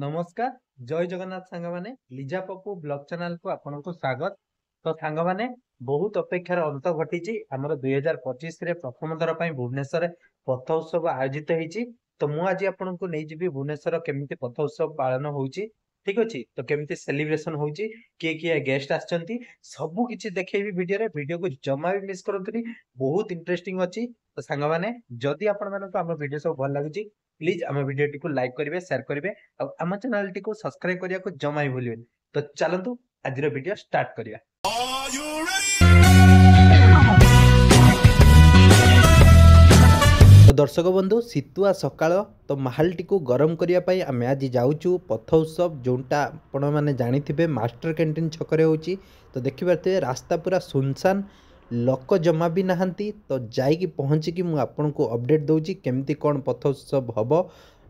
नमस्कार जय जगन्नाथ सांग माने लिजा पप्पू ब्लॉग चैनल को आपको स्वागत। तो सांग माने बहुत अपेक्षार अंत घटी आमर 2025 रे प्रथम थर पर भुवनेश्वर पथ उत्सव आयोजित होती। तो मुझे आज आपको नहीं जी भुवनेश्वर केमी पथ उत्सव पालन होची, ठीक अच्छे। तो केमी सेलिब्रेशन होची, किए किए गेस्ट आछंती सबू किछि देखैबी वीडियो को जमा भी मिस करंतुनी, बहुत इंटरेस्टिंग अच्छी। तो सांग माने जदि आपण मानको हम वीडियो सब भल लागुची प्लीज आम वीडियो को लाइक करेंगे, शेयर करेंगे, आम चैनल टी को सब्सक्राइब करने को जमा ही भूलिए। तो चलतु आज वीडियो स्टार्ट करिया। तो दर्शक बंधु शीतुआ सकाळ तो माहल टी को गरम करने आम आज जाऊँ पथ उत्सव जोटा आपण मैंने जानी मास्टर कैंटीन छकरे होची। तो देखिए रास्ता पूरा सुनसान, लोक जमा भी नहांती। तो जाइकी पहुँचिकी मुझे आपन को अपडेट दूची केमती कौन पथ उत्सव हम,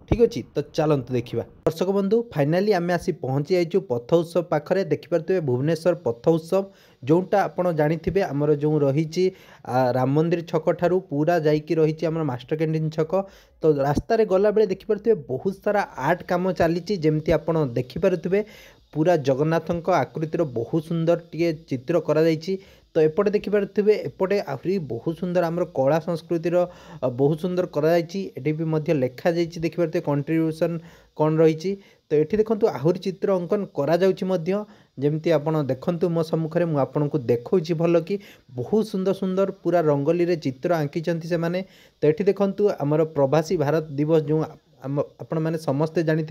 ठीक अच्छे। तो चलतु देखा दर्शक बंधु फाइनाली आम आसी पहुँची जाइचु पथ उत्सव पाखरे। देखिपे भुवनेश्वर पथ उत्सव जोटा आपड़ जानी आमर जो रही राम मंदिर छक ठारू पूरा जाइकी रही आम मास्टर कैंटीन छक। तो रास्तार गला बेले देखिपे बहुत सारा आर्ट काम चली जमती आप देखिपे पूरा जगन्नाथ आकृतिर बहुत सुंदर टे चित्र करा जाइछि। तो एपटे देखिपे एपटे आहरी बहुत सुंदर आमर कला संस्कृतिर बहुत सुंदर कराई भी लिखा जाइछि। देखिपे कंट्रीब्यूशन कौन रही। तो ये देखो आहरी चित्र अंकन करा जमती आपड़ देखु मो सम्मुखें मुझे आपको देखा भल कि बहुत सुंदर सुंदर पूरा रंगोली रे चित्र आंकी से माने। तो ये देखु आमर प्रवासी भारत दिवस जो आपण मैंने समस्ते जानी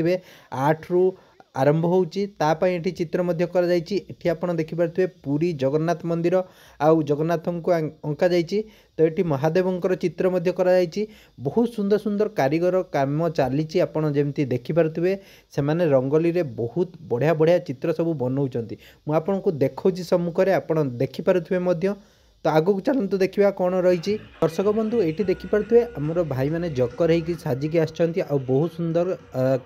8 रु आरंभ होची तापाई एठी चित्र मध्य करा जाइछि। एठी आपण देखि पारथुवे पुरी जगन्नाथ मंदिर आउ जगन्नाथन को अंका जाइछि। तो एठी महादेवंकर चित्र मध्य करा जाइछि। बहुत सुंदर सुंदर कारीगर काम चली आपण जेमती देखि पारथुवे से माने रंगोली रे बहुत बढ़िया बढ़िया चित्र सब बनौचंती। मु आपनको देखौछि सम्मुखरे आपण देखि पारथुवे मध्य। तो आगो चलतु देखा कौन रही। दर्शक बंधु ये देखिपे आमर भाई मैंने जकर हो साजिकी आसछंती आ बहुत सुंदर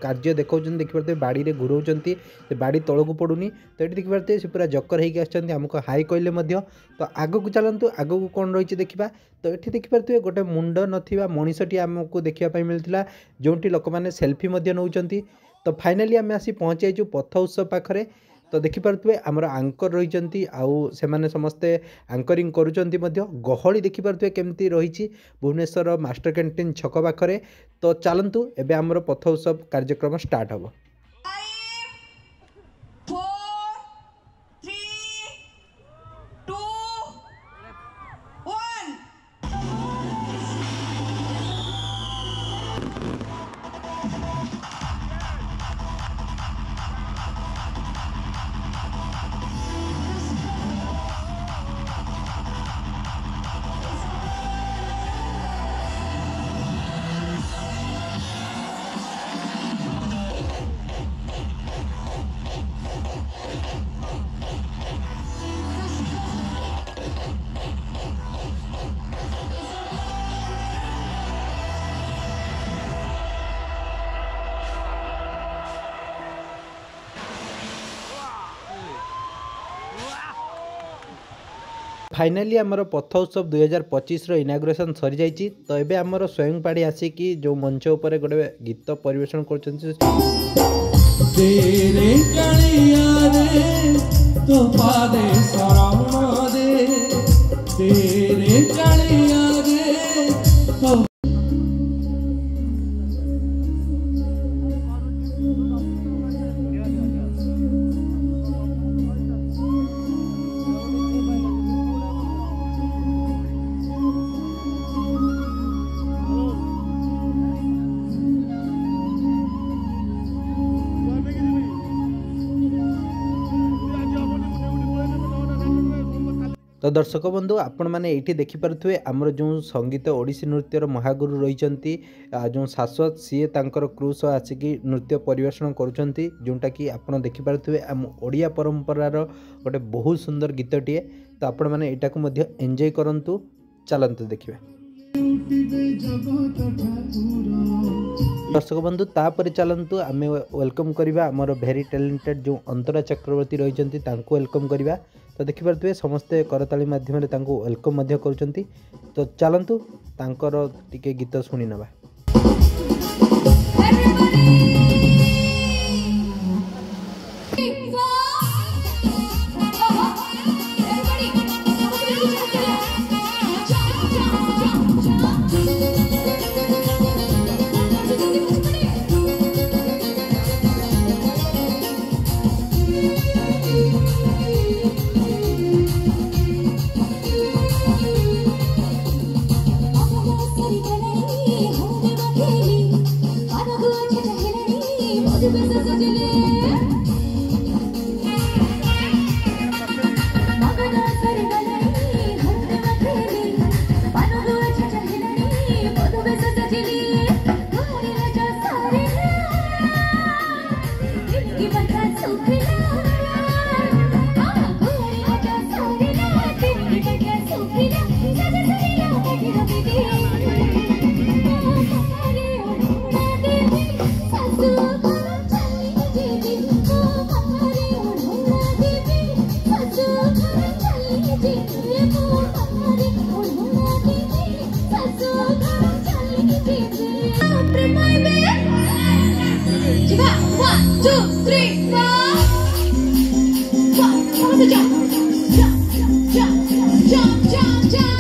कार्य देखा देखिपे बाड़ी रे घुराउछंती बाड़ी तलू पड़ूनी। तो ये देखिपे से पूरा जकर होती आमको हाई कहले। तो आग को चलतु आग को कौन रही देखा। तो ये देखिपे गोटे मुंड नथिबा मनीषटी आमको देखापी मिलता जोटी लोक मैंने सेल्फी नौचंती। तो फाइनाली आम आसी पहुँची जाइछु पथ उत्सव पाखरे। तो देखिपे आमर आंकर रही आउ से माने समस्ते आंकरिंग करुचंती गहली देखिपे केमती रही भुवनेश्वर मास्टर कैंटीन छक पाखरे। तो चलतु एबे आमर पथ उत्सव कार्यक्रम स्टार्ट हम। फाइनाली आमर पथ उत्सव 2025 इनाग्रेशन सरी जाइए। तो ये आमर स्वयं पाड़ी आसिकी जो मंच उपर गोटे गीत परिवेशन कर तो दर्शक बंधु आपण मैंने ये देखिपे आमर जो संगीत ओडिसी नृत्यर महागुरु रही जो शाश्वत सी क्रू सह आसिकी नृत्य परिवेषण करुँच जोटा कि आप देखिपे आम ओडिया परंपरार गोटे बहुत सुंदर गीतटीए। तो आपण मैंने यहाँ को एंजॉय करंतु। चलतु देखिए दर्शक बंधु तापर चलतु आम वेलकम करवा आमर भेरी टैलेंटेड जो अंतरा चक्रवर्ती रही वेलकम करवा। तो देखिपे समस्ते करताली माध्यम वेलकम कर। तो चलतु तांकर टिके गीत शुणी नवा। One, two, three, four. Vamos a jump, jump, jump, jump, jump, jump.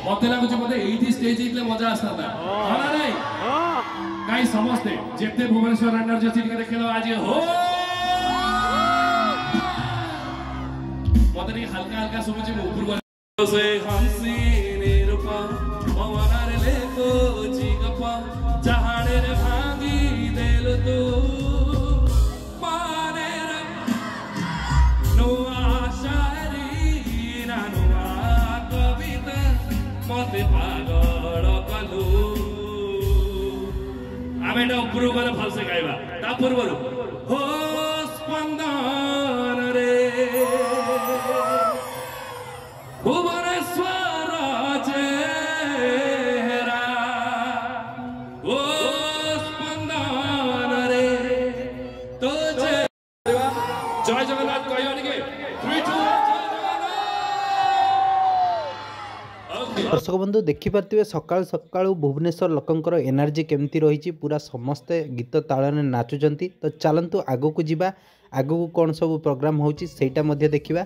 मत लगुच मत ये स्टेज मजा आसता कहीं समस्ते जिते भुवनेश्वर एनर्जी देखे आज हो मत हल्का हल्का शुभुची ऊपर भल से गाइबा पूर्व हो स्पंदन रे भुवनेश्वर चेहरा हो स्पंदन रे तो जय जगन्नाथ कहनी के 3 2 दर्शक बंधु देखिपारे सकाल सकाल भुवनेश्वर लोकंकर एनर्जी केमती रही पूरा समस्ते गीत तालन नाचुंट तो चलतु आग को जीवा आग को कौन सब प्रोग्राम होटा देखा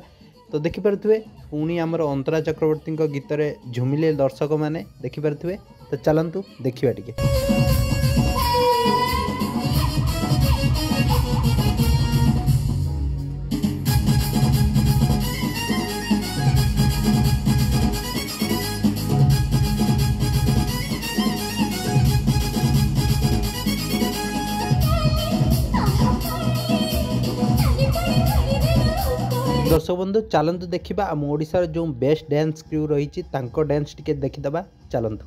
तो देखिपे पुणी आमर अंतरा चक्रवर्ती गीत झुमिले दर्शक मैंने देखिपे तो चलतु देखा टे दर्शक बंधु चलतु देखा आम ओडिशार जो बेस्ट डांस क्रू रही डांस टिके देखीदबा चलतु।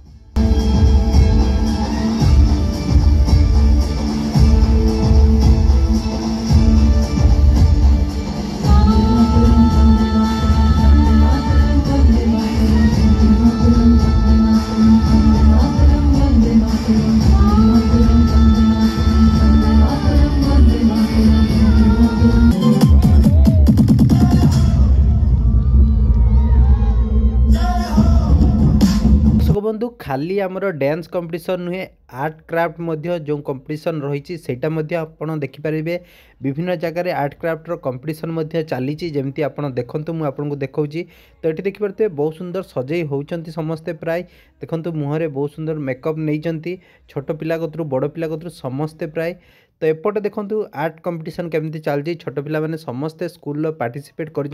बंधु खाली आमर डांस कंपटीशन नुहे आर्ट क्राफ्ट मध्य जो कंपटीशन रही आपड़ देखिपारे विभिन्न जगह आर्ट क्राफ्टर कंपटीशन चली जमी आप देखते मुझे देखा तो ये देखिपे बहुत सुंदर सजई होती समस्ते प्राय देखो मुहर बहुत सुंदर मेकअप नहीं छोट पिला कतरू बड़ पिला कतरू समस्ते प्राय तो एपटे देखो आर्ट कंपटीशन केमती चलती छोट पिला माने समस्ते स्कूल पार्टिसिपेट कर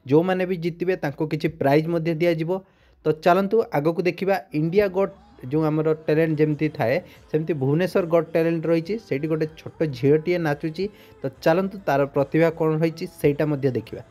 जो मैंने भी जीतबे किसी प्राइज दिज्व तो चलतु आग को देखा इंडिया गॉट जो आमर टैलेंट जमती थाए सेमती भुवनेश्वर गॉट टैलेंट रही से गोटे छोट झीलटीए नाचुची तो चलतु तार प्रतिभा कौन रही से देखा।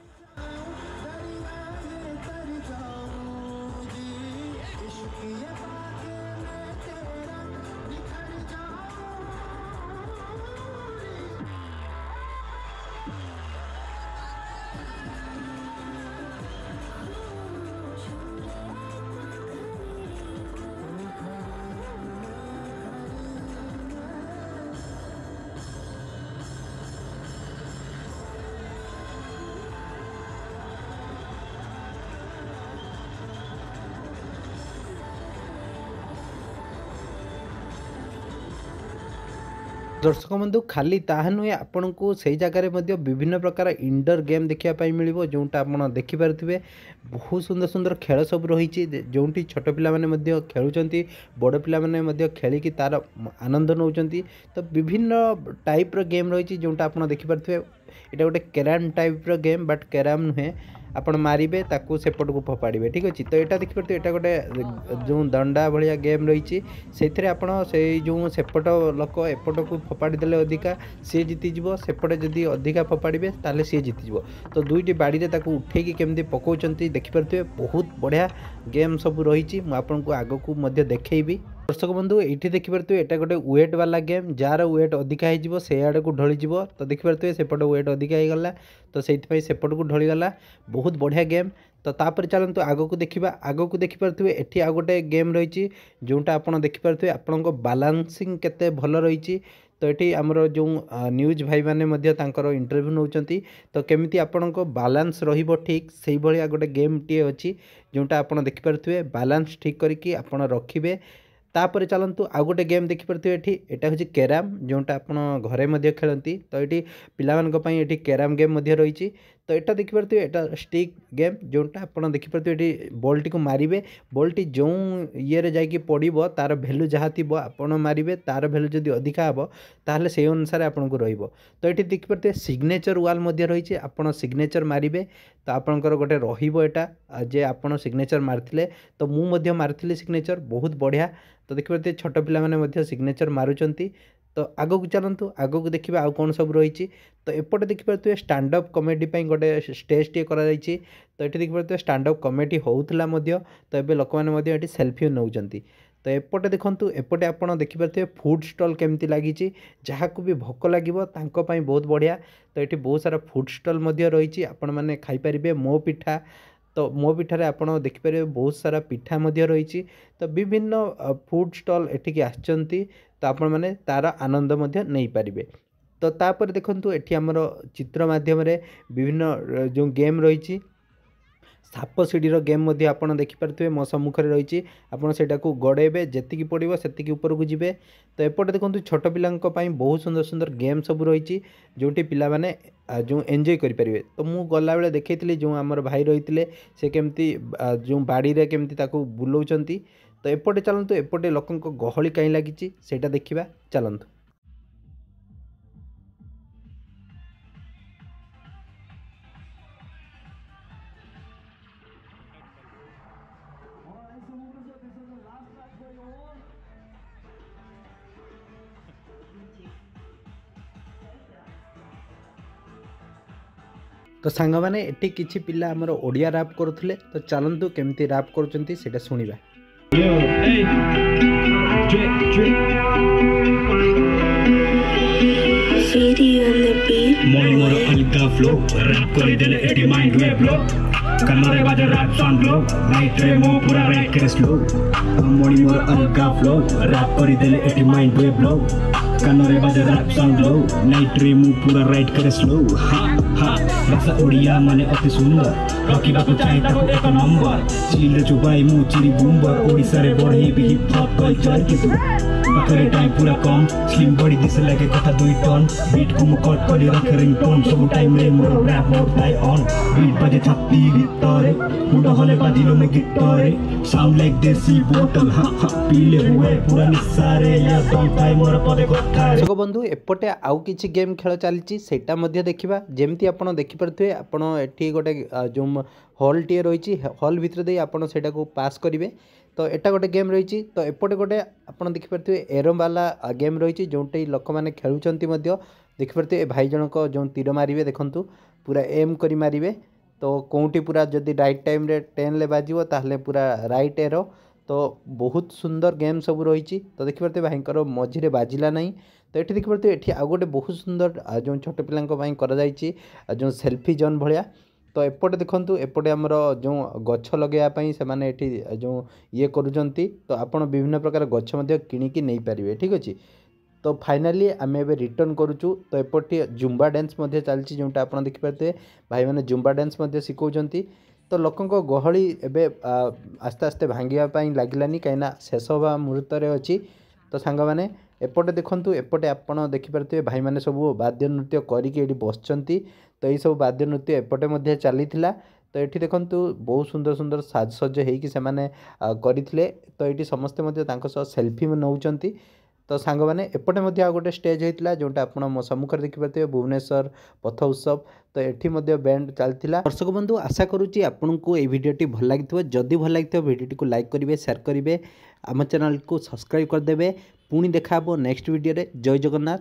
दर्शक बंधु खाली ताहा नुहे आपण को सही जगार विभिन्न प्रकार इंडोर गेम देखापी मिल जोटा आप देखिपे बहुत सुंदर सुंदर खेल सब रही जो छोट पाने खेलुंट बड़ पाने खेलिकी तार आनंद नौ तो विभिन्न टाइप गेम रही जोटा आप देखिपे ये गोटे carrom type game but carrom नुहे आपण मारे ताकू सेपट को फोपाड़े ठीक अच्छे तो यहाँ देखिए यहाँ गोटे जो दंडा भाया गेम रही से आप जो सेपट लोक एपट को फोपाड़ी देले अधिका सी जीतीज सेपटे जदि अधिका फोपाड़े ताले सी जीतीज तो दुईटी बाड़ी में उठेकी केमती पकाउंट देखिपे बहुत बढ़िया गेम सब रही मुझे आग को देखी दर्शक बंधु ये देखिपे यहाँ गोटे वेट वाला गेम जार वेट अधिका हो से आड़ को ढली तो देखिपे सेपट वेट अधिका होगा तो से सेपट को ढलीगला बहुत बढ़िया गेम तो तापर चलते आग को देखा आग को देखिपे ये आ गोटे गेम रही जोटा आप देखिपे आपण बालांसिंग केते भल रही तो ये आमर जो न्यूज भाई मैंने इंटरव्यू नौ तो केमी आपण बालांस ठीक से भाया गोटे गेम टी अच्छी जोटा आप देखिपे बालांस ठीक करके आप रखिए तापर चलतु आउ गोटे गेम देखिपे ये हूँ कैरम जोटा आप घरे खेलती तो ये पाई कैरम गेम रही तो यहाँ देखिपे यहाँ स्टिक गेम जोटा आप देखिपे ये बॉल टी को मारे बॉल टी जो ये जाकि पड़ो तार भैल्यू जहाँ थी आप मारे तार भैल्यू जब अधिका हे ताहले से अनुसार आपन को रहिबो तो ये देखिपे सिग्नेचर वाल रही आप सिग्नेचर मारे तो आपंकर गोटे रहिबो एटा जे आपन सिग्नेचर मारथिले तो मु मारथिली सिग्नेचर बहुत बढ़िया तो देखिए छोट पिला सिग्नेचर मारुचंती तो आग को चलतु आग को देखिए आउ कौन सब रही तो एपटे देखिपे स्टैंड अप कॉमेडी गोटे स्टेज टी कर तो ये देखिए स्टैंड अप कॉमेडी होउथला तो ये लोक मैंने सेल्फी नौकरी तो एपटे देखूँ एपटे आप देखिपे फूड स्टॉल केमती लगी जहाँ को भी भोक लगे बहुत बढ़िया तो ये बहुत सारा फूड स्टॉल रही आपण मैंने खाईपारे मो पिठा तो मो पिठार आप देखिपारे बहुत सारा पिठा रही तो विभिन्न फूड स्टॉल एठिकी आछंती तो आपण मैंने तार आनंद नहीं पारे तो तापर देखंतु एठी हमर चित्र माध्यम विभिन्न जो गेम रही साप सीढ़ीर गेम आप देखिपे मो सम्मुख रही आपटा को गड़ेबे जी पड़ो से ऊपर को जी तो एपटे देखो छोट पाई बहुत सुंदर सुंदर गेम सब रही जोटी पिला माने जो एंजॉय करें तो मुझे गला बेले देखी जो आमर भाई रही से केमती जो बाड़ी रे केमती ताको बुलाउछंती तो एपटे चलतु एपटे लोकों गहली कहीं लगी सेटा देखा चलतु तो सांग मैंने एटी किछि पिला हमर ओडिया रैप करुथले तो चलंतु केमती रैप करूचंती सेटा सुनिबा मोर मोर अलगा फ्लो रैप कर देले एटी माइंड वे ब्लो कलरे बाजे रैप सॉन्ग ब्लो नाइट रे मो पूरा रैप करे स्लो मोर मोर अलगा फ्लो रैप कर देले एटी माइंड वे ब्लो कलरे बाजे रैप सॉन्ग ब्लो नाइट रे मो पूरा राइट करे स्लो हा हा भाषा ओडिया माने अति सुंदर रखिबा को चाहे ताको एक नंबर चिल चुबाई मु चिरी बुम्बर ओडिसा रे बढी भी हिप हॉप कल्चर कितु पाखरे टाइम पूरा कम स्लिम बॉडी दिस लागे कथा 2 टन बीट को मु कट करी रखे रिंगटोन सब टाइम रे मोर रैप मोड टाई ऑन बीट बजे छाती भितरे मुंड हले बाजिलो में गिटारे साउंड लाइक देसी बोतल हा हा पीले हुए पूरा निसारे या डोंट टाइम मोर पदे कथा रे सो बंधु एपटे आउ किछि गेम खेल चलची सेटा मध्ये देखिबा जेमती आपण देखि परथुए आपण एठी गोटे जो हॉल टी रही हॉल भितर दे आपण सेटा को पास करिवे तो एटा गोटे गेम रही तो एपटे गोटे आपण देखि परथुए एरो वाला गेम रही जोटे लोक माने खेलुचंती मध्ये देखि परथुए भाई जनक जो तीर मारिवे देखंतु पूरा एम करी मारिवे तो कोउटी पूरा जदी राइट टाइम रे 10 ले बाजिवो ताहले पूरा राइट एरो तो बहुत सुंदर गेम सब रही तो देखि परथुए भाईकर मझिरे बाजिला नहीं तो ये देखिए तो ये आउ गोटे बहुत सुंदर जो छोट पिला जो सेल्फी जोन भाया तो एपटे देखूँ एपटे आमर जो गछ लगेवाई से जो ये करुँच तो आप विभिन्न प्रकार गछ किणिकी नहीं पारे ठीक अच्छे तो फाइनाली आम ए रिटर्न करुचु तो एपटे जुम्बा डांस चलती जोटा आप देखिपे भाई मैंने जुम्बा डांस शिखौंट तो लोकों गहली एवं आस्ते आस्ते भांगापी लगलानी कहीं शेष हवा मुहूर्त अच्छी तो सांग मैंने एपटे देखंतु एपटे आपण देखिपारे भाई मैंने सब वाद्य नृत्य करके ये बसचंती तो यही सब वाद्य नृत्य एपटे मध्य चलीथिला तो ये देखंतु बहुत सुंदर सुंदर साजसज्ज होइकि से माने करथिले तो ये समस्ते मध्य तांको सह सेल्फी नौचंती तो सांग मैंने एपटे मध्य आ गोटे स्टेज होता जोटा आप मो सम्मुख देखिपारे भुवनेश्वर पथ उत्सव तो ये बैंड चलता दर्शक बंधु आशा करुच्ची आपन को ये भिडटी भल लगी जदि भल लगी भिडटी को लाइक करेंगे शेयर करेंगे आम चैनल को सब्सक्राइब करदे पुणी देखा नेक्स्ट वीडियो रे जय जगन्नाथ।